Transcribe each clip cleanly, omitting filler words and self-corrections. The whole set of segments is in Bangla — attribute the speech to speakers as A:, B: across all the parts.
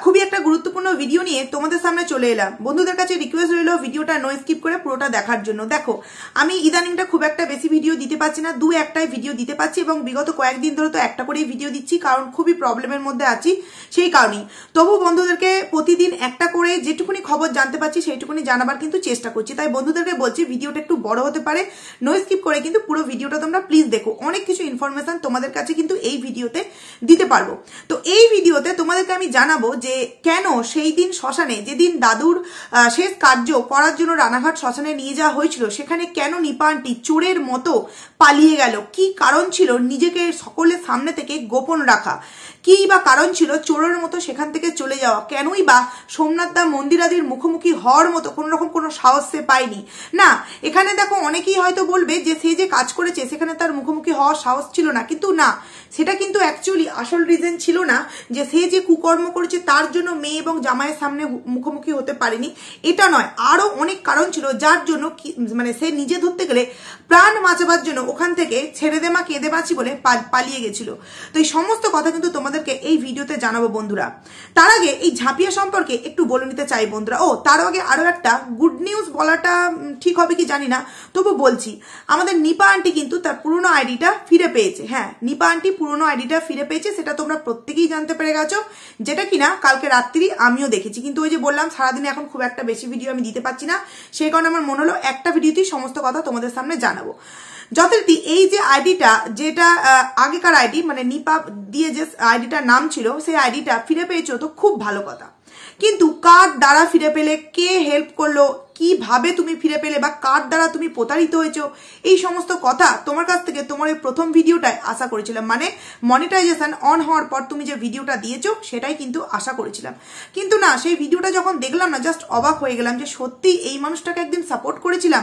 A: খুবই একটা গুরুত্বপূর্ণ ভিডিও নিয়ে তোমাদের সামনে চলে এলাম। বন্ধুদের কাছে রিকোয়েস্ট রইল ভিডিওটা নো স্কিপ করে পুরোটা দেখার জন্য। দেখো, আমি ইদানিংটা খুব একটা বেশি ভিডিও দিতে পারছি না, দু একটাই ভিডিও দিতে পারছি এবং বিগত কয়েকদিন ধরে তো একটা করেই ভিডিও দিচ্ছি, কারণ খুবই প্রবলেমের মধ্যে আছি সেই কারণেই। তবু বন্ধুদেরকে প্রতিদিন একটা করে যেটুকুনি খবর জানতে পারছি সেইটুকুনি জানাবার কিন্তু চেষ্টা করছি। তাই বন্ধুদেরকে বলছি ভিডিওটা একটু বড় হতে পারে, নো স্কিপ করে কিন্তু পুরো ভিডিওটা তোমরা প্লিজ দেখো। অনেক কিছু ইনফরমেশন তোমাদের কাছে কিন্তু এই ভিডিওতে দিতে পারবো। তো এই ভিডিওতে তোমাদেরকে আমি জানাবো যে কেন সেই দিন শ্মশানে, যেদিন দাদুর শেষ কার্য করার জন্য রানাঘাট শ্মশানে নিয়ে যাওয়া হয়েছিল, সেখানে কেন নিপা আন্টি চোরের মতো পালিয়ে গেল, কি কারণ ছিল নিজেকে সকলের সামনে থেকে গোপন রাখা, কি বা কারণ ছিল চোরের মতো সেখান থেকে চলে যাওয়া, কেনই বা সোমনাথ দা মন্দিরাদির মুখোমুখি হওয়ার মতো কোন রকম কোনো সাহস সে পায়নি। না, এখানে দেখো অনেকেই হয়তো বলবে যে সে যে কাজ করেছে সেখানে তার মুখোমুখি হওয়ার সাহস ছিল না, কিন্তু না, সেটা কিন্তু অ্যাকচুয়ালি আসল রিজন ছিল না যে সে যে কুকর্ম করেছে তার জন্য মেয়ে এবং জামাইয়ের সামনে মুখোমুখি হতে পারেনি, এটা নয়। আরো অনেক কারণ ছিল যার জন্য মানে সে নিজে ধরতে গেলে প্রাণ বাঁচাবার জন্য ওখান থেকে ছেড়ে দেমা কেঁদে বাঁচি বলে পালিয়ে গেছিল। তো এই সমস্ত কথা কিন্তু তোমাদেরকে এই ভিডিওতে জানাবো বন্ধুরা। তার আগে এই ঝাঁপিয়া সম্পর্কে একটু বলে নিতে চাই বন্ধুরা। তার আগে আরো একটা গুড নিউজ বলাটা ঠিক হবে কি জানি না, তবু বলছি, আমাদের নিপা আন্টি কিন্তু তার পুরনো আইডিটা ফিরে পেয়েছে। হ্যাঁ, নিপা আন্টি পুরনো আইডিটা ফিরে পেয়েছে, সেটা তোমরা প্রত্যেকেই জানতে পেরে গেছো, যেটা কিনা কালকে রাত্রি আমিও দেখেছি। কিন্তু ওই যে বললাম সারাদিনে এখন খুব একটা বেশি ভিডিও আমি দিতে পারছি না, সেই কারণে আমার মনে হলো একটা ভিডিওতেই সমস্ত কথা তোমাদের সামনে জানাবো। যথারীতি এই যে আইডিটা, যেটা আগেকার আইডি, মানে নিপা দিয়ে যে আইডিটার নাম ছিল, সেই আইডিটা ফিরে পেয়েছো তো খুব ভালো কথা, কিন্তু কার দ্বারা ফিরে পেলে, কে হেল্প করলো, কিভাবে তুমি ফিরে পেলে, বা কার দ্বারা তুমি প্রতারিত হয়েছো, এই সমস্ত কথা তোমার কাছ থেকে তোমার এই প্রথম ভিডিওটায় আশা করেছিলাম। মানে মনিটাইজেশন অন হওয়ার পর তুমি যে ভিডিওটা দিয়েছো সেটাই কিন্তু আশা করেছিলাম। কিন্তু না, সেই ভিডিওটা যখন দেখলাম না, জাস্ট অবাক হয়ে গেলাম যে সত্যি এই মানুষটাকে একদিন সাপোর্ট করেছিলাম।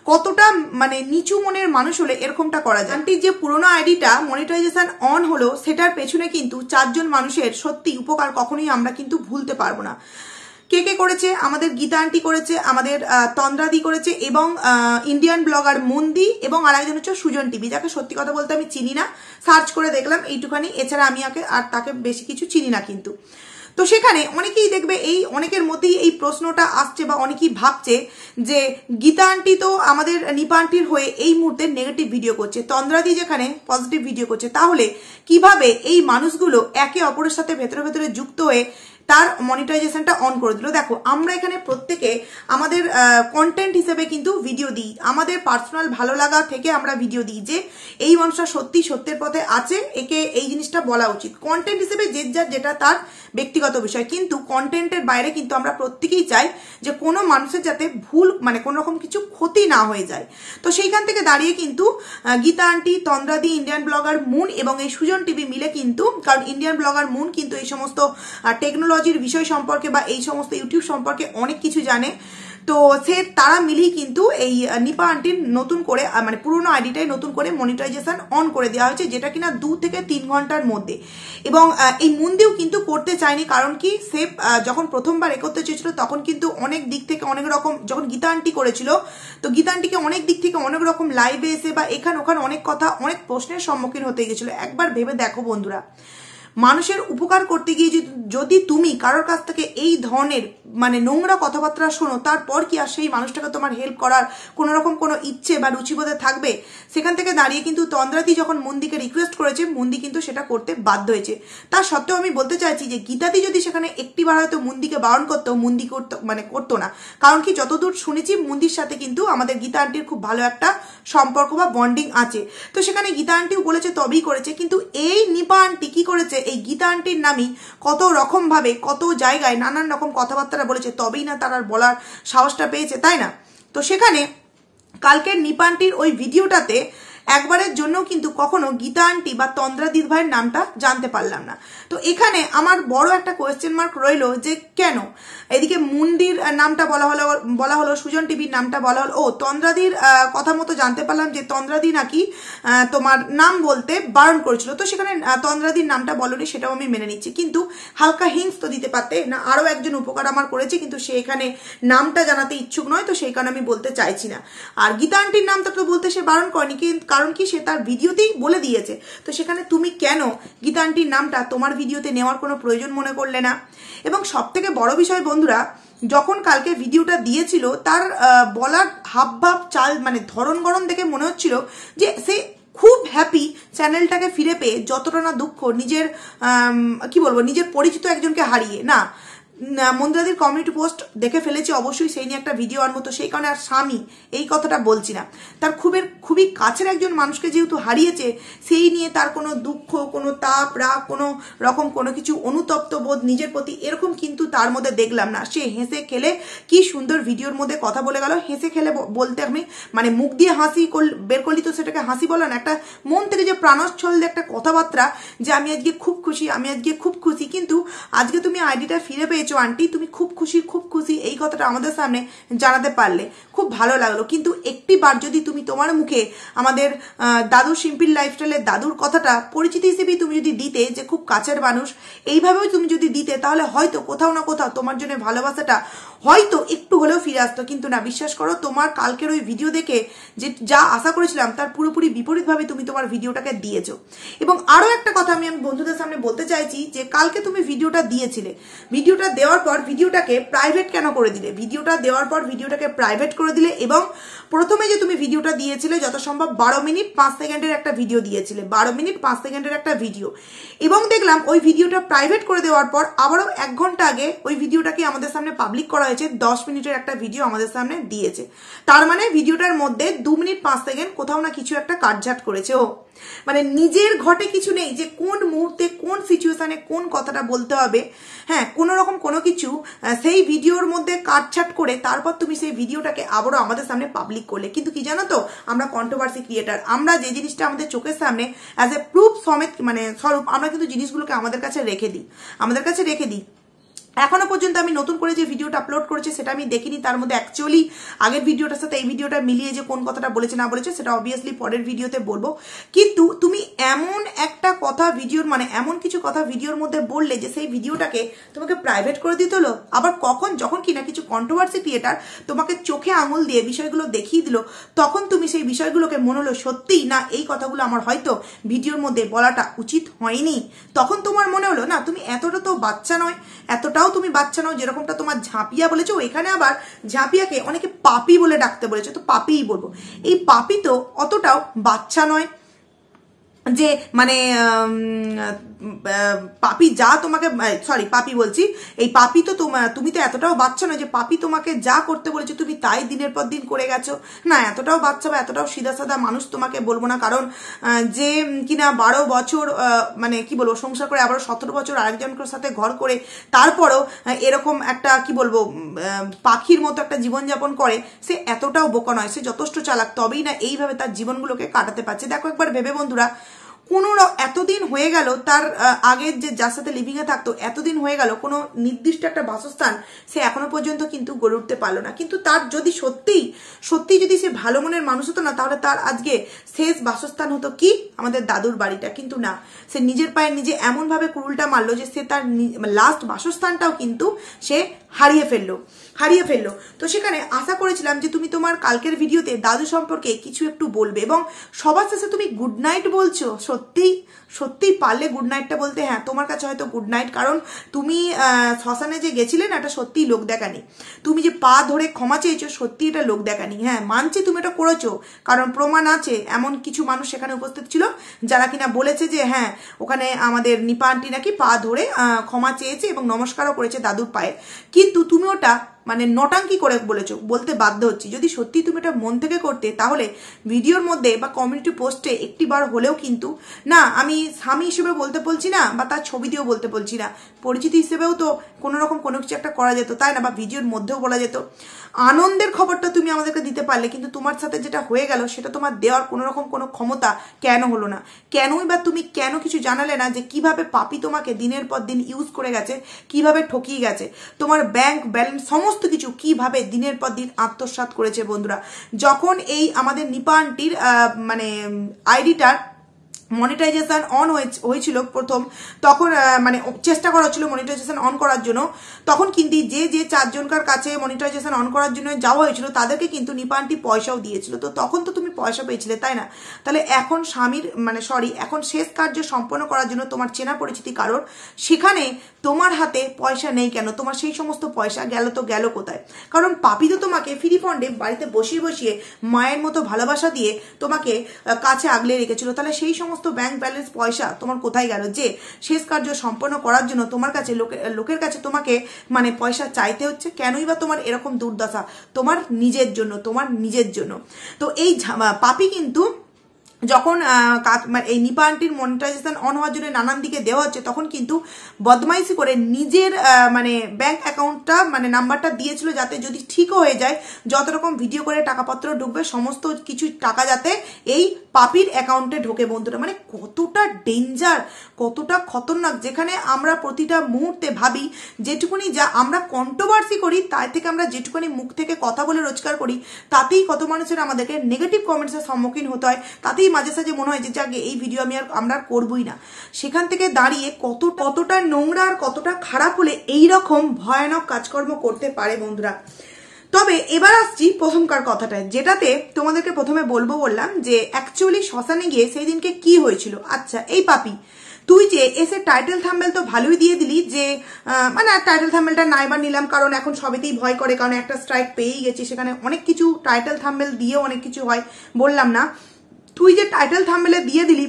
A: কতটা মানে নিচু মনের মানুষ হলে এরকমটা করা যায়। আন্টির যে পুরোনো আইডিটা মনিটাইজেশন অন হলো, সেটার পেছনে কিন্তু 4 জন মানুষের সত্যি উপকার কখনোই আমরা কিন্তু ভুলতে পারবো না। কে কে করেছে? আমাদের গীতা আন্টি করেছে, আমাদের তন্দ্রাদি করেছে, এবং ইন্ডিয়ান ব্লগার মন্দি, এবং আরেকজন হচ্ছে সুজন টিভি, যাকে সত্যি কথা বলতে আমি চিনি না, সার্চ করে দেখলাম এইটুখানি, এছাড়া আমি আর তাকে বেশি কিছু চিনি না। কিন্তু তো সেখানে অনেকেই দেখবে, এই অনেকের মধ্যেই এই প্রশ্নটা আসছে বা অনেকেই ভাবছে যে গীতা আন্টি তো আমাদের নিপা আন্টির হয়ে এই মুহূর্তে নেগেটিভ ভিডিও করছে, তন্দ্রাদি যেখানে পজিটিভ ভিডিও করছে, তাহলে কিভাবে এই মানুষগুলো একে অপরের সাথে ভেতরে ভেতরে যুক্ত হয়ে তার মনিটাইজেশনটা অন করে দিল? দেখো, আমরা এখানে প্রত্যেকে আমাদের কন্টেন্ট হিসেবে কিন্তু ভিডিও দিই, আমাদের পার্সোনাল ভালো লাগা থেকে আমরা ভিডিও দিই যে এই মানুষটা সত্যি সত্যের পথে আছে, একে এই জিনিসটা বলা উচিত। কন্টেন্ট হিসেবে যে যার যেটা তার ব্যক্তিগত বিষয়, কিন্তু কন্টেন্টের বাইরে কিন্তু আমরা প্রত্যেকেই চাই যে কোনো মানুষের যাতে ভুল, মানে কোনো রকম কিছু ক্ষতি না হয়ে যায়। তো সেইখান থেকে দাঁড়িয়ে কিন্তু গীতা আন্টি, তন্দ্রাদি, ইন্ডিয়ান ব্লগার মুন এবং এই সুজন টিভি মিলে কিন্তু, কারণ ইন্ডিয়ান ব্লগার মুন কিন্তু এই সমস্ত টেকনোলজির বিষয় সম্পর্কে বা এই সমস্ত ইউটিউব সম্পর্কে অনেক কিছু জানে, তো তারা মিলেই কিন্তু এই নিপা আন্টির নতুন করে, মানে পুরোনো আইডিটাই নতুন করে মনিটাইজেশন অন করে দেওয়া হয়েছে, যেটা কিনা 2 থেকে 3 ঘন্টার মধ্যে। এবং এই মন্দিও কিন্তু করতে চায়নি, কারণ কি সে যখন প্রথমবার করতে চেয়েছিল তখন কিন্তু অনেক দিক থেকে অনেক রকম, যখন গীতা আন্টি করেছিল তো গীতা আন্টিকে অনেক দিক থেকে অনেক রকম লাইভে এসে বা এখানে ওখানে অনেক কথা, অনেক প্রশ্নের সম্মুখীন হতে গেছিল। একবার ভেবে দেখো বন্ধুরা, মানুষের উপকার করতে গিয়ে যদি তুমি কারোর কাছ থেকে এই ধরনের মানে নোংরা কথাবার্তা শোনো, তারপর কি আর সেই মানুষটাকে তোমার হেল্প করার কোন রকম কোনো ইচ্ছে বা রুচিবোধে থাকবে? সেখান থেকে দাঁড়িয়ে কিন্তু তন্দ্রাতি যখন মন্দিকে রিকোয়েস্ট করেছে, মন্দি কিন্তু সেটা করতে বাধ্য হয়েছে। তার সত্ত্বেও আমি বলতে চাইছি যে গীতাদি যদি সেখানে একটিবার হয়তো মন্দিকে বারণ করতো, মন্দি করতো না। কারণ কি, যতদূর শুনেছি মন্দির সাথে কিন্তু আমাদের গীতা আন্টির খুব ভালো একটা সম্পর্ক বা বন্ডিং আছে, তো সেখানে গীতা আন্টিও বলেছে তবেই করেছে। কিন্তু এই নিপা আন্টি কি করেছে, এই গীতা আন্টির নামই কত রকম ভাবে কত জায়গায় নানান রকম কথাবার্তা বলেছে, তবেই না তার আর বলার সাহসটা পেয়েছে, তাই না? তো সেখানে কালকের নিপা আন্টির ওই ভিডিওটাতে একবারের জন্য কিন্তু কখনো গীতা আন্টি বা তন্দ্রাদি ভাইয়ের নামটা জানতে পারলাম না। তো এখানে আমার বড় একটা কোয়েশ্চেন মার্ক রইলো যে কেন এদিকে মুন্ডির নামটা বলা হলো, সুজন টিভির নামটা বলা হলো, তন্দ্রাদির কথা মতো জানতে পারলাম যে তন্দ্রাদি নাকি তোমার নাম বলতে বারণ করেছিল, তো সেখানে তন্দ্রাদির নামটা বলনি, সেটাও আমি মেনে নিচ্ছি। কিন্তু হালকা হিংস তো দিতে পারতে না, আরো একজন উপকার আমার করেছে, কিন্তু সে এখানে নামটা জানাতে ইচ্ছুক নয়, তো সেই কারণে আমি বলতে চাইছি না। আর গীতা আন্টির নামটা তো বলতে সে বারণ করেনি, কারণ কি সে তার ভিডিওতেই বলে দিয়েছে। তো সেখানে তুমি কেন গীতা আন্টির নামটা তোমার ভিডিওতে নেওয়ার কোনো প্রয়োজন মনে করলে না? এবং সব থেকে বড় বিষয় বন্ধুরা, যখন কালকে ভিডিওটা দিয়েছিল তার বলার হাবভাব চাল মানে ধরন গড়ন দেখে মনে হচ্ছিল যে সে খুব হ্যাপি চ্যানেলটাকে ফিরে পেয়ে, যতটা না দুঃখ নিজের কি বলবো নিজের পরিচিত একজনকে হারিয়ে। না, মন্দিরাদির কমিউনিটি পোস্ট দেখে ফেলেছি, অবশ্যই সেই নিয়ে একটা ভিডিও আনবো, তো সেই কারণে আর স্বামী এই কথাটা বলছি না। তার খুবই কাছের একজন মানুষকে যেহেতু হারিয়েছে, সেই নিয়ে তার কোনো দুঃখ, কোনো তাপ, রাগ, কোনো রকম কোনো কিছু অনুতপ্ত বোধ নিজের প্রতি এরকম কিন্তু তার মধ্যে দেখলাম না। সে হেসে খেলে কি সুন্দর ভিডিওর মধ্যে কথা বলে গেল। হেসে খেলে বলতে আমি মানে মুখ দিয়ে হাসি বের করলি তো সেটাকে হাসি বলো না, একটা মন থেকে যে প্রাণোচ্ছল একটা কথাবার্তা যে আমি আজকে খুব খুশি, আমি আজকে খুব খুশি। কিন্তু আজকে তুমি আইডিটা ফিরে পেয়েছো আন্টি, তুমি খুব খুশি, এই কথাটা আমাদের সামনে জানাতে পারলে খুব ভালো লাগলো। কিন্তু একটি বার যদি তুমি তোমার মুখে আমাদের দাদু সিম্পল লাইফস্টাইলের দাদুর কথাটা পরিচিতি হিসেবেই তুমি যদি দিতে, যে খুব কাছের মানুষ, এইভাবেও তুমি যদি দিতে, তাহলে হয়তো কোথাও না কোথাও তোমার জন্য ভালোবাসাটা হয়তো একটু হলেও ফিরে আসতো। কিন্তু না, বিশ্বাস করো, তোমার কালকের ওই ভিডিও দেখে যে যা আশা করেছিলাম তার পুরোপুরি বিপরীতভাবে তুমি তোমার ভিডিওটাকে দিয়েছো। এবং আরো একটা কথা আমি বন্ধুদের সামনে বলতে চাইছি, যে কালকে তুমি ভিডিওটা দিয়েছিলে, ভিডিওটা দেওয়ার পর ভিডিওটাকে প্রাইভেট কেন করে দিলে? ভিডিওটা দেওয়ার পর ভিডিওটাকে প্রাইভেট করে দিলে এবং প্রথমে যে তুমি ভিডিওটা দিয়েছিলে যত সম্ভব 12 মিনিট 5 সেকেন্ডের একটা ভিডিও দিয়েছিলে, 12 মিনিট 5 সেকেন্ডের একটা ভিডিও, এবং দেখলাম ওই ভিডিওটা প্রাইভেট করে দেওয়ার পর আবারও 1 ঘন্টা আগে ওই ভিডিওটাকে আমাদের সামনে পাবলিক করা হয়েছে, 10 মিনিটের একটা ভিডিও আমাদের সামনে দিয়েছে। তার মানে ভিডিওটার মধ্যে 2 মিনিট 5 সেকেন্ড কোথাও না কিছু একটা কাটঝাট করেছে ও। মানে নিজের ঘটে কিছু নেই যে কোন মুহূর্তে কোন সিচুয়েশনে কোন কথাটা বলতে হবে, হ্যাঁ, কোন রকম কোনো কিছু সেই ভিডিওর মধ্যে কাটছাট করে তারপর তুমি সেই ভিডিওটাকে আবারও আমাদের সামনে পাবলিক করলে। কিন্তু কি জানো তো, আমরা কন্ট্রোভার্সি ক্রিয়েটার, আমরা যে জিনিসটা আমাদের চোখের সামনে অ্যাজ এ প্রুফ সমেত মানে স্বরূপ আমরা কিন্তু জিনিসগুলোকে আমাদের কাছে রেখে দিই। এখনো পর্যন্ত আমি নতুন করে যে ভিডিওটা আপলোড করেছি সেটা আমি দেখিনি, তার মধ্যে অ্যাকচুয়ালি আগের ভিডিওটার সাথে এই ভিডিওটা মিলিয়ে যে কোন কথাটা বলেছে না বলেছে সেটা অবভিয়াসলি পরের ভিডিওতে বলবো। কিন্তু তুমি এমন একটা কথা ভিডিওর মানে এমন কিছু কথা ভিডিওর মধ্যে বললে যে সেই ভিডিওটাকে তোমাকে প্রাইভেট করে দিতে হলো। আবার কখন, যখন কিনা কিছু কন্ট্রোভার্সি ক্রিয়েটার তোমাকে চোখে আঙুল দিয়ে বিষয়গুলো দেখিয়ে দিল, তখন তুমি সেই বিষয়গুলোকে মনে হলো সত্যিই না এই কথাগুলো আমার হয়তো ভিডিওর মধ্যে বলাটা উচিত হয়নি। তখন তোমার মনে হলো না, তুমি এতটা তো বাচ্চা নয়, এতটাও তুমি বাচ্চা নও, যেরকমটা তোমার ঝাঁপিয়া বলেছো, এখানে আবার ঝাঁপিয়াকে অনেকে পাপি বলে ডাকতে বলেছে, তো পাপিই বলবো। এই পাপি তো অতটাও বাচ্চা নয় যে মানে পাপি যা তোমাকে, সরি পাপি বলছি, এই পাপি তো তুমি তো এতটাও বাচ্চা নয় যে পাপি তোমাকে যা করতে বলেছে তুমি তাই দিনের পর দিন করে গেছো। না, এতটাও বাচ্চা বা এতটাও সিধা সাদা মানুষ তোমাকে বলবো না, কারণ যে কিনা 12 বছর মানে কি বলবো সংসার করে আবার 17 বছর আরেকজনের সাথে ঘর করে তারপরও এরকম একটা কি বলবো পাখির মতো একটা জীবনযাপন করে, সে এতটাও বোকা নয়, সে যথেষ্ট চালাক, তবেই না এইভাবে তার জীবনগুলোকে কাটাতে পারছে। দেখো একবার ভেবে বন্ধুরা, এতদিন হয়ে গেল তার আগের যে যার সাথে লিভিং এ থাকতো, এতদিন হয়ে গেল কোনো নির্দিষ্ট একটা বাসস্থান সে এখনো পর্যন্ত কিন্তু গড়ে উঠতে পারলো না। কিন্তু তার যদি সত্যি যদি সে ভালো মনের মানুষ হতো না, তাহলে তার আজকে শেষ বাসস্থান হতো কি আমাদের দাদুর বাড়িটা। কিন্তু না, সে নিজের পায়ে নিজে এমন ভাবে কুড়ুলটা মারলো যে সে তার লাস্ট বাসস্থানটাও কিন্তু সে হারিয়ে ফেললো। তো সেখানে আশা করেছিলাম যে তুমি তোমার কালকের ভিডিওতে দাদু সম্পর্কে কিছু একটু বলবে, এবং সবার শেষে তুমি গুড নাইট বলছো। সত্যি পারলে গুড নাইটটা বলতে। হ্যাঁ, তোমার কাছে হয়তো গুড নাইট, কারণ তুমি শ্মশানে যে গেছিলে না, এটা সত্যিই লোক দেখানি। তুমি যে পা ধরে ক্ষমা চেয়েছো, সত্যি এটা লোক দেখানি। হ্যাঁ, মানছি তুমি এটা করেছো, কারণ প্রমাণ আছে, এমন কিছু মানুষ সেখানে উপস্থিত ছিল যারা কিনা বলেছে যে হ্যাঁ ওখানে আমাদের নিপা আন্টি নাকি পা ধরে ক্ষমা চেয়েছে এবং নমস্কারও করেছে দাদুর পায়ে। কিন্তু তুমি ওটা মানে নটাঙ্কি করে বলেছো, বলতে বাধ্য হচ্ছি। যদি সত্যি তুমি এটা মন থেকে করতে, তাহলে ভিডিওর মধ্যে বা কমিউনিটি পোস্টে একটি বার হলেও কিন্তু, না আমি স্বামী হিসেবে বলতে বলছি না, বা তার ছবি দিয়েও বলতে বলছি না, পরিচিতি হিসেবেও তো কোনো রকম কোনো কিছু একটা করা যেত, তাই না? বা ভিডিওর মধ্যেও বলা যেত। আনন্দের খবরটা তুমি আমাদেরকে দিতে পারলে, কিন্তু তোমার সাথে যেটা হয়ে গেল সেটা তোমার দেওয়ার কোনো রকম কোনো ক্ষমতা কেন হলো না? কেনই বা তুমি কেন কিছু জানালে না যে কিভাবে পাপি তোমাকে দিনের পর দিন ইউজ করে গেছে, কিভাবে ঠকিয়ে গেছে, তোমার ব্যাংক ব্যালেন্স সমস্ত কিছু কিভাবে দিনের পর দিন আত্মসাৎ করেছে। বন্ধুরা, যখন এই আমাদের নিপা আন্টির মানে আইডিটার মনিটাইজেশন অন হয়েছিল প্রথম, তখন মানে চেষ্টা করা হচ্ছিল মনিটাইজেশন অন করার জন্য, তখন কিন্তু যে 4 জনকার কাছে মনিটাইজেশন অন করার জন্য যাওয়া হয়েছিল তাদেরকে কিন্তু নিপা আন্টি পয়সাও দিয়েছিল। তো তখন তো তুমি পয়সা পেয়েছিলে, তাই না? তাহলে এখন স্বামীর মানে এখন শেষ কার্য সম্পন্ন করার জন্য তোমার চেনা পরিচিতি কারোর, সেখানে তোমার হাতে পয়সা নেই কেন? তোমার সেই সমস্ত পয়সা গেল কোথায়? কারণ পাপি তো তোমাকে ফ্রি ফান্ডে বাড়িতে বসিয়ে মায়ের মতো ভালোবাসা দিয়ে তোমাকে কাছে আগলে রেখেছিল। তাহলে সেই সমস্ত ব্যাংক ব্যালেন্স পয়সা তোমার কোথায় গেল যে শেষ কার্য সম্পন্ন করার জন্য তোমার কাছে লোকের কাছে তোমাকে মানে পয়সা চাইতে হচ্ছে? কেনই বা তোমার এরকম দুর্দশা? তোমার নিজের জন্য। তো এই পাপি কিন্তু যখন এই নিপা আন্টির মনিটাইজেশন অন হওয়ার জন্য নানান দিকে দেওয়া হচ্ছে, তখন কিন্তু বদমাইশি করে নিজের মানে ব্যাংক অ্যাকাউন্টটা মানে নাম্বারটা দিয়েছিল, যাতে যদি ঠিকও হয়ে যায়, যত রকম ভিডিও করে টাকাপত্র ঢুকবে সমস্ত কিছু টাকা যাতে এই পাপির অ্যাকাউন্টে ঢোকে। বন্ধুরা, মানে কতটা ডেঞ্জার, কতটা খতরনাক, যেখানে আমরা প্রতিটা মুহূর্তে ভাবি যেটুকুনি যা আমরা কন্ট্রোভার্সি করি তার থেকে আমরা যেটুকুনি মুখ থেকে কথা বলে রোজগার করি, তাতেই কত মানুষের আমাদেরকে নেগেটিভ কমেন্টসের সম্মুখীন হতে হয়, তাতেই মাঝে সাঝে মনে হয় যে আগে এই ভিডিও আমরা করবই না। সেখান থেকে দাঁড়িয়ে কতটা নোংরা আর কতটা খারাপ হলে এইরকম ভয়ানক কাজকর্ম করতে পারে বন্ধুরা। তবে এবার আসছি প্রথমকার কথাটায়, যেটাতে তোমাদেরকে প্রথমে বললাম যে অ্যাকচুয়ালি শ্মশানে গিয়ে সেই দিনকে কি হয়েছিল। আচ্ছা, এই পাপি, তুই যে এসে টাইটেল থাম্বনেল তো ভালোই দিয়ে দিলি, যে মানে টাইটেল থাম্বনেলটা নাইবার নিলাম, কারণ এখন সবেতেই ভয় করে, কারণ একটা স্ট্রাইক পেয়েই গেছি, সেখানে অনেক কিছু টাইটেল থাম্বনেল দিয়েও অনেক কিছু হয়, বললাম না। তুই যে টাইটেল থাম্বনেলে দিয়ে দিলি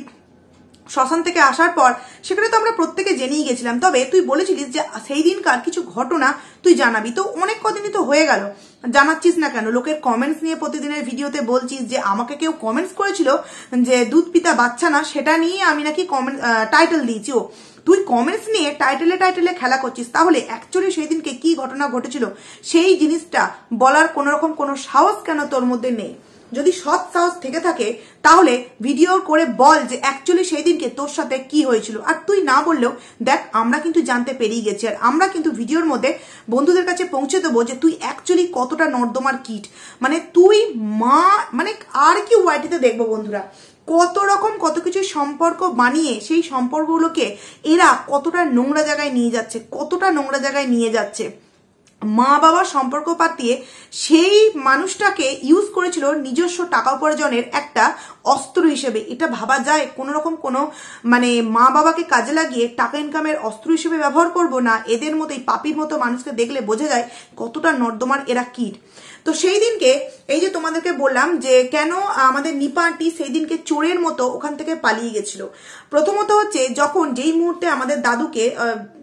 A: শ্মশান থেকে আসার পর, সেখানে তো আমরা প্রত্যেকে জেনেই গেছিলাম। তবে তুই বলেছিলিস যে সেই দিনকার কিছু ঘটনা তুই জানাবি, তো অনেক কদিনই তো হয়ে গেল, জানাচ্ছিস না কেন? লোকের কমেন্টস নিয়ে প্রতিদিনের ভিডিওতে বলছিস যে আমাকে কেউ কমেন্টস করেছিল যে দুধ পিতা বাচ্চা না, সেটা নিয়ে আমি নাকি টাইটেল দিয়েছি। ও তুই কমেন্টস নিয়ে টাইটেলে খেলা করছিস, তাহলে অ্যাকচুয়ালি সেই দিনকে কি ঘটনা ঘটেছিল সেই জিনিসটা বলার কোনো সাহস কেন তোর মধ্যে নেই? যদি সৎ সাহস থেকে থাকে তাহলে ভিডিও করে বল যে অ্যাকচুয়ালি সেই দিনকে তোর সাথে কি হয়েছিল। আর তুই না বললেও দেখ, আমরা কিন্তু জানতে পেরিয়ে গেছি, আর আমরা কিন্তু ভিডিওর মধ্যে বন্ধুদের কাছে পৌঁছে দেবো যে তুই অ্যাকচুয়ালি কতটা নর্দমার কিট। মানে তুই মানে আর কি ওয়াইটিতে দেখবো বন্ধুরা, কত কিছু সম্পর্ক বানিয়ে সেই সম্পর্কগুলোকে এরা কতটা নোংরা জায়গায় নিয়ে যাচ্ছে। মা বাবার সম্পর্ক পাতিয়ে সেই মানুষটাকে ইউজ করেছিল নিজস্ব টাকা উপার্জনের একটা অস্ত্র হিসেবে। এটা ভাবা যায় কোনো মানে মা বাবাকে কাজে লাগিয়ে টাকা ইনকামের অস্ত্র হিসেবে ব্যবহার করবো না? এদের মতো এই পাপির মতো মানুষকে দেখলে বোঝা যায় কতটা নর্দমার এরা কীট। তো সেই দিনকে এই যে তোমাদেরকে বললাম যে কেন আমাদের নিপা আন্টি সেই দিনকে চোরের মতো ওখান থেকে পালিয়ে গেছিল। প্রথমত হচ্ছে যেই মুহূর্তে আমাদের দাদুকে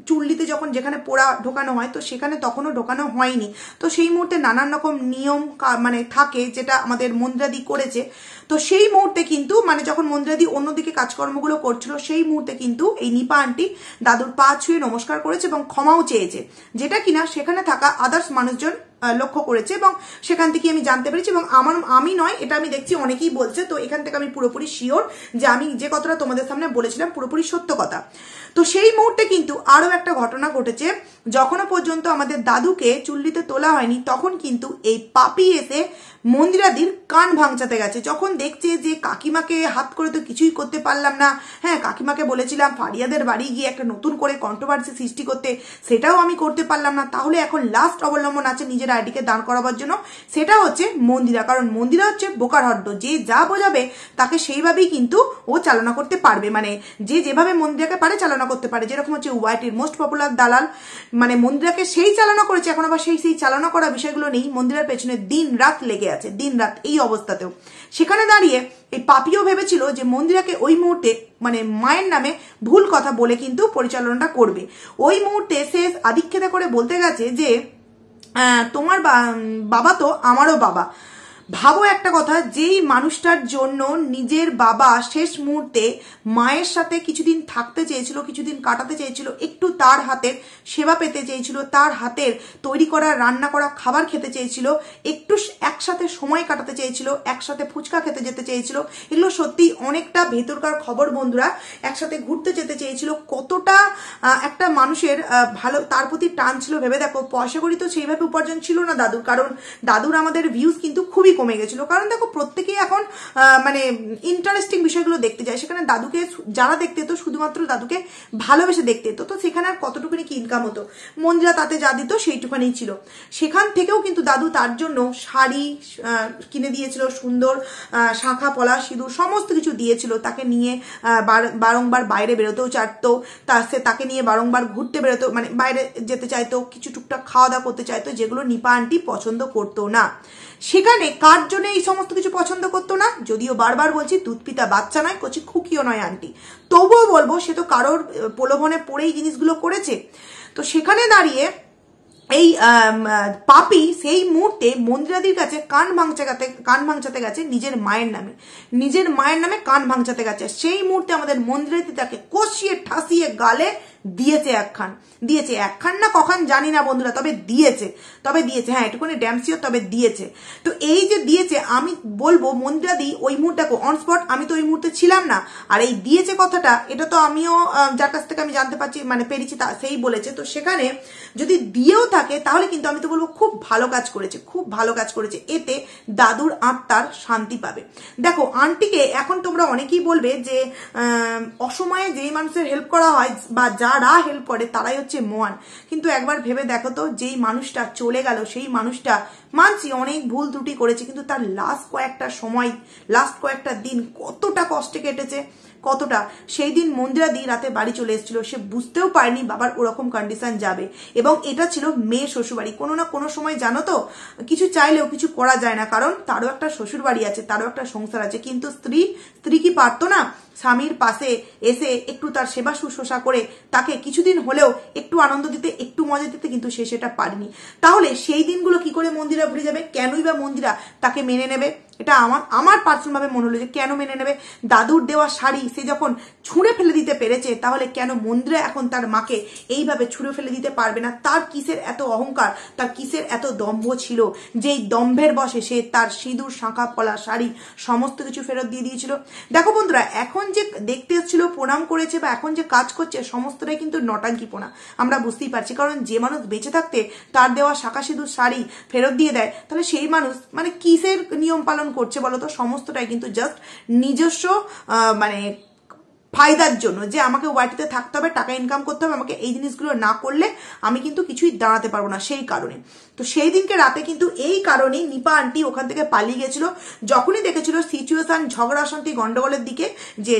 A: চুল্লিতে যেখানে পোড়া ঢোকানো হয়, তো সেখানে তখনও ঢোকানো হয়নি। তো সেই মুহূর্তে নানান রকম নিয়ম মানে থাকে, যেটা আমাদের মন্দিরাদি করেছে। তো সেই মুহূর্তে কিন্তু মানে যখন মন্দিরাদি অন্যদিকে কাজকর্মগুলো করছিল, সেই মুহূর্তে কিন্তু এই নিপা আন্টি দাদুর পা ছুঁয়ে নমস্কার করেছে এবং ক্ষমাও চেয়েছে, যেটা কিনা সেখানে থাকা আদার্স মানুষজন লক্ষ্য করেছে এবং সেখান থেকে আমি জানতে পেরেছি। এবং আমি নয়, এটা আমি দেখছি অনেকেই বলছে। তো এখান থেকে আমি পুরোপুরি শিওর যে আমি যে কথাটা তোমাদের সামনে বলেছিলাম পুরোপুরি সত্য কথা। তো সেই মুহূর্তে কিন্তু আরো একটা ঘটনা ঘটেছে, যখনও পর্যন্ত আমাদের দাদুকে চুল্লিতে তোলা হয়নি, তখন কিন্তু এই পাপি এসে মন্দিরাদির কান ভাঙচাতে গেছে। যখন দেখছে যে কাকিমাকে হাত করে তো কিছুই করতে পারলাম না, হ্যাঁ কাকিমাকে বলেছিলাম ফারিয়াদের বাড়ি গিয়ে একটা নতুন করে কন্ট্রোভার্সি সৃষ্টি করতে, সেটাও আমি করতে পারলাম না, তাহলে এখন লাস্ট অবলম্বন আছে নিজের আইডিকে দাঁড় করাবার জন্য, সেটা হচ্ছে মন্দিরা। কারণ মন্দিরা হচ্ছে বোকার হড্ড, যে যা বোঝাবে তাকে সেইভাবেই কিন্তু ও চালনা করতে পারবে, মানে যে যেভাবে মন্দিরাকে পারে চালনা করতে পারে। যেরকম হচ্ছে ওয়াইটির মোস্ট পপুলার দালাল, মানে মন্দিরাকে সেই চালনা করেছে, এখন আবার সেই চালনা করা বিষয়গুলো নেই, মন্দিরার পেছনে দিন রাত লেগে আছে, দিন রাত। এই অবস্থাতেও সেখানে দাঁড়িয়ে এই পাপিও ভেবেছিল যে মন্দিরাকে ওই মুহূর্তে মানে মায়ের নামে ভুল কথা বলে কিন্তু পরিচালনাটা করবে। ওই মুহূর্তে সে আদিক্ষেতা করে বলতে গেছে যে তোমার বাবা তো আমারও বাবা। ভাবো একটা কথা, যেই মানুষটার জন্য নিজের বাবা শেষ মুহূর্তে মায়ের সাথে কিছুদিন থাকতে চেয়েছিল, কিছুদিন কাটাতে চেয়েছিল, একটু তার হাতের সেবা পেতে চেয়েছিল, তার হাতের তৈরি করা রান্না করা খাবার খেতে চেয়েছিল, একটু একসাথে সময় কাটাতে চেয়েছিল, একসাথে ফুচকা খেতে যেতে চেয়েছিল, এগুলো সত্যি অনেকটা ভেতরকার খবর বন্ধুরা। একসাথে ঘুরতে যেতে চেয়েছিল, কতটা একটা মানুষের ভালো তার প্রতি টান ছিল ভেবে দেখো। পয়সা করি তো সেইভাবে উপার্জন ছিল না দাদুর, কারণ দাদুর আমাদের ভিউজ কিন্তু খুবই কমে গেছিল। কারণ দেখো প্রত্যেকেই এখন মানে ইন্টারেস্টিং বিষয়গুলো দেখতে যায়। সেখানে দাদুকে যারা দেখতে তো শুধুমাত্র দাদুকে ভালোবেসে দেখতে তো সেখানে আর কতটুকুনি কি ইনকাম হতো, মন্দিরা তাতে যা দিত সেইটুখানি ছিল। সেখান থেকেও কিন্তু দাদু তার জন্য শাড়ি কিনে দিয়েছিল, সুন্দর শাঁখা পলা সিঁদুর সমস্ত কিছু দিয়েছিল। তাকে নিয়ে বারংবার বাইরে বেরোতেও চাইতো, তাকে নিয়ে বারংবার ঘুরতে বেরোতো, মানে বাইরে যেতে চাইতো, কিছু টুকটাক খাওয়া দাওয়া করতে চাইতো, যেগুলো নিপা আন্টি পছন্দ করতো না। সেখানে কার জন্য এই সমস্ত কিছু পছন্দ করতো না? যদিও বারবার বলছি দুধ পিতা বাচ্চা নয়, কচি খুকিও নয় আন্টি, তবুও বলবো সে তো কারোর প্রলোভনে পড়েই জিনিসগুলো করেছে। তো সেখানে দাঁড়িয়ে এই পাপি সেই মুহূর্তে মন্দিরাদির কাছে কান ভাঙচাতে গেছে নিজের মায়ের নামে কান ভাঙচাতে গেছে। সেই মুহূর্তে আমাদের মন্দিরাদি তাকে কষিয়ে ঠাসিয়ে গালে দিয়েছে একখান না কখন জানি না বন্ধুরা, তবে দিয়েছে হ্যাঁ এটুকুনি ড্যামসিও তবে দিয়েছে। তো এই যে দিয়েছে, আমি বলবো মন্দিরাদি ওই মুহূর্তে অন স্পট, আমি তো ওই মুহূর্তে ছিলাম না, আর এই দিয়েছে কথাটা এটা তো আমিও যার কাছ থেকে আমি জানতে পারছি মানে পেরেছি সেই বলেছে। তো সেখানে যদি দিয়েও থাকে তাহলে কিন্তু আমি তো বলবো খুব ভালো কাজ করেছে, এতে দাদুর আত্মার শান্তি পাবে। দেখো আন্টিকে এখন তোমরা অনেকেই বলবে যে অসময়ে যেই মানুষের হেল্প করা হয় বা যারা হেল্প করে তারাই হচ্ছে মহান, কিন্তু একবার ভেবে দেখো তো যেই মানুষটা চলে গেল সেই মানুষটা মানছি অনেক ভুল ত্রুটি করেছে, কিন্তু তার লাস্ট কয়েকটা দিন কতটা কষ্টে কেটেছে, কতটা। সেই দিন মন্দিরাদি রাতে বাড়ি চলে এসেছিল, সে বুঝতেও পারেনি বাবার ওরকম কন্ডিশন যাবে, এবং এটা ছিল মেয়ে শ্বশুরবাড়ি। কোনো না কোনো সময় জানো তো কিছু চাইলেও কিছু করা যায় না, কারণ তারও একটা শ্বশুর বাড়ি আছে, তারও একটা সংসার আছে। কিন্তু স্ত্রী কি পারতো না স্বামীর পাশে এসে একটু তার সেবা শুশ্রূষা করে তাকে কিছুদিন হলেও একটু আনন্দ দিতে, একটু মজা দিতে? কিন্তু সে সেটা পারেনি। তাহলে সেই দিনগুলো কি করে মন্দিরা ভুলে যাবে? কেনই বা মন্দিরা তাকে মেনে নেবে? এটা আমার পার্সোনাল ভাবে মনে হলো যে কেন মেনে নেবে? দাদুর দেওয়া শাড়ি সে যখন ছুঁড়ে ফেলে দিতে পেরেছে, তাহলে কেন মন্দিরা এখন তার মাকে এইভাবে ছুঁড়ে ফেলে দিতে পারবে না? তার কিসের এত অহংকার, তার কিসের এত দম্ভ ছিল, যেই দম্ভের বসে সে তার সিঁদুর শাঁখা পলা শাড়ি সমস্ত কিছু ফেরত দিয়ে দিয়েছিল। দেখো বন্ধুরা, এখন যে দেখতে এসেছিল, প্রণাম করেছে বা এখন যে কাজ করছে সমস্তটাই কিন্তু নটাঙ্কিপনা, আমরা বুঝতেই পারছি। কারণ যে মানুষ বেঁচে থাকতে তার দেওয়া শাঁখা সিঁদুর শাড়ি ফেরত দিয়ে দেয়, তাহলে সেই মানুষ মানে কিসের নিয়ম পালন করছে বলতো? সমস্তটাই কিন্তু জাস্ট নিজস্ব মানে ফায়দার জন্য, যে আমাকে বাড়িতে থাকতে হবে, টাকা ইনকাম করতে হবে, আমাকে এই জিনিসগুলো না করলে আমি কিন্তু কিছুই দাঁড়াতে পারবো না, সেই কারণে। তো সেই দিনকে রাতে কিন্তু এই কারণেই নিপা আন্টি ওখান থেকে পালিয়ে গেছিল। যখনই দেখেছিল সিচুয়েশন ঝগড়া অশান্তি গন্ডগোলের দিকে, যে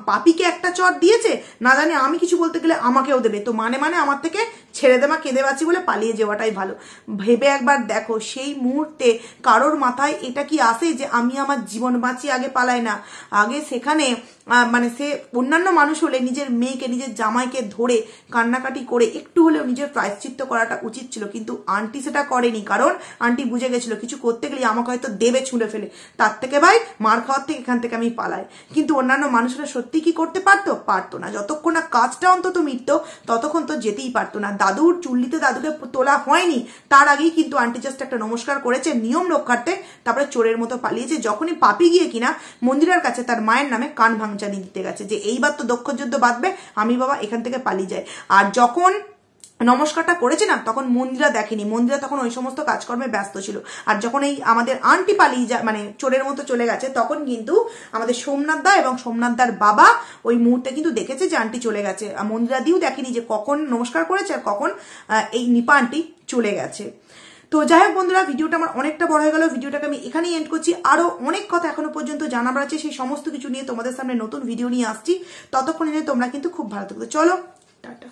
A: পাপিকে একটা চট দিয়েছে, না জানি আমি কিছু বলতে গেলে আমাকেও দেবে, তো মানে আমার থেকে ছেড়ে দেওয়া কেঁদে বাঁচি বলে পালিয়ে যাওয়াটাই ভালো। ভেবে একবার দেখো সেই মুহূর্তে কারোর মাথায় এটা কি আসে যে আমি আমার জীবন বাঁচিয়ে আগে পালাই না? আগে সেখানে মানে সে অন্যান্য মানুষ হলে নিজের মেয়েকে নিজের জামাইকে ধরে কান্নাকাটি করে একটু হলেও নিজের প্রায়শ্চিত্ত করাটা উচিত ছিল, কিন্তু আন্টি সেটা করেনি। কারণ আন্টি বুঝে গেছিল কিছু করতে গেলে আমাকে হয়তো দেবে ছুঁড়ে ফেলে, তার থেকে ভাই মার খাওয়ার থেকে এখান থেকে আমি পালাই। কিন্তু অন্যান্য মানুষরা সত্যি কি করতে পারতো না। যতক্ষণ না কাজটা অন্তত মিটতো ততক্ষণ তো যেতেই পারতো না। দাদুর চুল্লিতে দাদুকে তোলা হয়নি, তার আগেই কিন্তু আন্টি জাস্ট একটা নমস্কার করেছে নিয়ম রক্ষার্থে, তারপরে চোরের মতো পালিয়েছে। যখনই পাপি গিয়ে কিনা মন্দিরের কাছে তার মায়ের নামে কান ভাঙচানি দিতে গেছে যে এইবার তো দক্ষ যুদ্ধ বাঁধবে, আমি বাবা এখান থেকে পালিয়ে যাই। আর যখন নমস্কারটা করেছে না, তখন মন্দিরা দেখেনি, মন্দিরা তখন ওই সমস্ত কাজকর্মে ব্যস্ত ছিল। আর যখন এই আমাদের আন্টি পালিয়ে যায় মানে চোরের মতো চলে গেছে, তখন কিন্তু আমাদের সোমনাথ দা এবং সোমনাথ দার বাবা ওই মুহূর্তে কিন্তু দেখেছে যে আন্টি চলে গেছে। মন্দিরা দিও দেখেনি যে কখন নমস্কার করেছে আর কখন এই নিপা আন্টি চলে গেছে। তো যাই হোক বন্ধুরা, ভিডিওটা আমার অনেকটা বড় হয়ে গেল, ভিডিওটাকে আমি এখানেই এন্ড করছি। আরো অনেক কথা এখনো পর্যন্ত জানাবার আছে, সেই সমস্ত কিছু নিয়ে তোমাদের সামনে নতুন ভিডিও নিয়ে আসছি। ততক্ষণে তোমরা কিন্তু খুব ভালো থাকো। চলো টাটা।